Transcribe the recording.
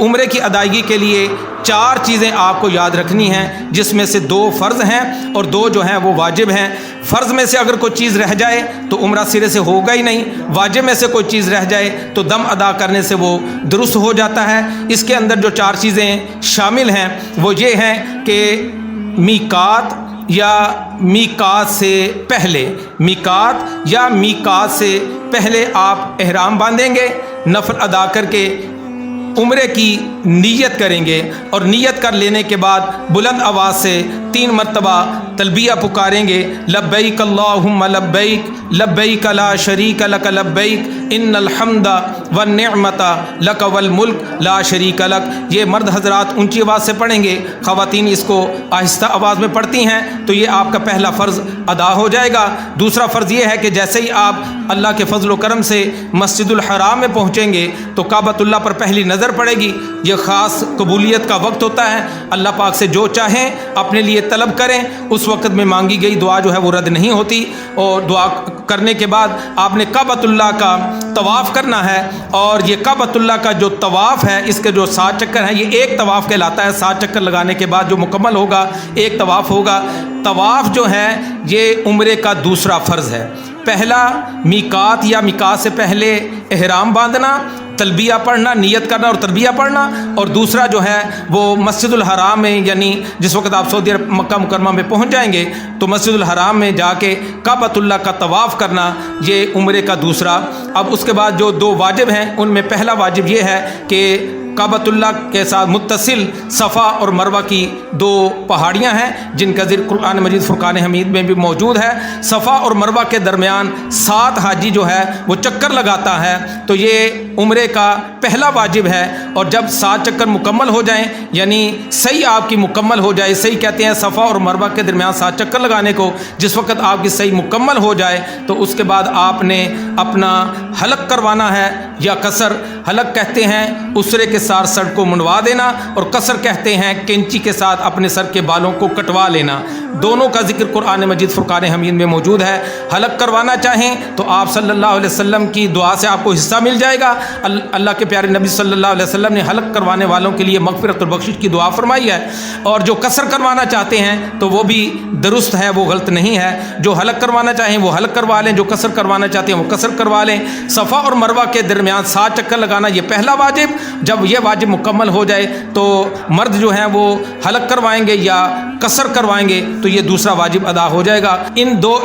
عمرے کی ادائیگی کے لیے 4 چیزیں آپ کو یاد رکھنی ہیں، جس میں سے 2 فرض ہیں اور 2 جو ہیں وہ واجب ہیں۔ فرض میں سے اگر کوئی چیز رہ جائے تو عمرہ سرے سے ہوگا ہی نہیں، واجب میں سے کوئی چیز رہ جائے تو دم ادا کرنے سے وہ درست ہو جاتا ہے۔ اس کے اندر جو 4 چیزیں شامل ہیں وہ یہ ہیں کہ میقات یا میقات سے پہلے، میقات یا میقات سے پہلے آپ احرام باندھیں گے، نفل ادا کر کے عمرے کی نیت کریں گے، اور نیت کر لینے کے بعد بلند آواز سے 3 مرتبہ تلبیہ پکاریں گے، لبیک اللہم لبیک لبیک لا شریک لک لبیک ان الحمد والنعمت لک والملک لا شریک لک۔ یہ مرد حضرات اونچی آواز سے پڑھیں گے، خواتین اس کو آہستہ آواز میں پڑھتی ہیں، تو یہ آپ کا پہلا فرض ادا ہو جائے گا۔ دوسرا فرض یہ ہے کہ جیسے ہی آپ اللہ کے فضل و کرم سے مسجد الحرام میں پہنچیں گے تو کعبۃ اللہ پر پہلی نظر پڑے گی۔ یہ خاص قبولیت کا وقت ہوتا ہے، اللہ پاک سے جو چاہیں اپنے لیے طلب کریں، اس وقت میں مانگی گئی دعا جو ہے وہ رد نہیں ہوتی۔ اور دعا کرنے کے بعد آپ نے کعبۃ اللہ کا طواف کرنا ہے، اور یہ کعبۃ اللہ کا جو طواف ہے اس کے جو 7 چکر ہیں، یہ ایک طواف کہلاتا ہے۔ 7 چکر لگانے کے بعد جو مکمل ہوگا ایک طواف ہوگا۔ طواف جو ہے یہ عمرے کا دوسرا فرض ہے۔ پہلا میقات یا میقات سے پہلے احرام باندھنا، تلبیہ پڑھنا، نیت کرنا اور تلبیہ پڑھنا، اور دوسرا جو ہے وہ مسجد الحرام میں، یعنی جس وقت آپ سعودی عرب مکہ مکرمہ میں پہنچ جائیں گے تو مسجد الحرام میں جا کے کعبۃ اللہ کا طواف کرنا، یہ عمرے کا دوسرا۔ اب اس کے بعد جو 2 واجب ہیں ان میں پہلا واجب یہ ہے کہ کعبۃ اللہ کے ساتھ متصل صفا اور مروہ کی 2 پہاڑیاں ہیں جن کا ذکر قرآن مجید فرقان حمید میں بھی موجود ہے۔ صفا اور مروہ کے درمیان 7 حاجی جو ہے وہ چکر لگاتا ہے، تو یہ عمرے کا پہلا واجب ہے۔ اور جب 7 چکر مکمل ہو جائیں، یعنی صحیح آپ کی مکمل ہو جائے، صحیح کہتے ہیں صفا اور مروہ کے درمیان 7 چکر لگانے کو، جس وقت آپ کی صحیح مکمل ہو جائے تو اس کے بعد آپ نے اپنا حلق کروانا ہے یا قصر۔ حلق کہتے ہیں اسرے کے ساتھ سر کو منڈوا دینا، اور قصر کہتے ہیں کینچی کے ساتھ اپنے سر کے بالوں کو کٹوا لینا۔ دونوں کا ذکر قرآن مجید فرقان حمید میں موجود ہے۔ حلق کروانا چاہیں تو آپ صلی اللہ علیہ وسلم کی دعا سے آپ کو حصہ مل جائے گا۔ اللہ کے پیارے نبی صلی اللہ علیہ وسلم نے حلق کروانے والوں کے لیے مغفرت اور بخشش کی دعا فرمائی ہے، اور جو قصر کروانا چاہتے ہیں تو وہ بھی درست ہے، وہ غلط نہیں ہے۔ جو حلق کروانا چاہیں وہ حلق کروا لیں، جو قصر کروانا چاہتے ہیں وہ قصر کروا لیں۔ صفا اور مروہ کے درمیان 7 چکر لگانا یہ پہلا واجب۔ جب یہ واجب مکمل ہو جائے تو مرد جو ہیں وہ حلق کروائیں گے یا قصر کروائیں گے، تو یہ دوسرا واجب ادا ہو جائے گا۔ ان 2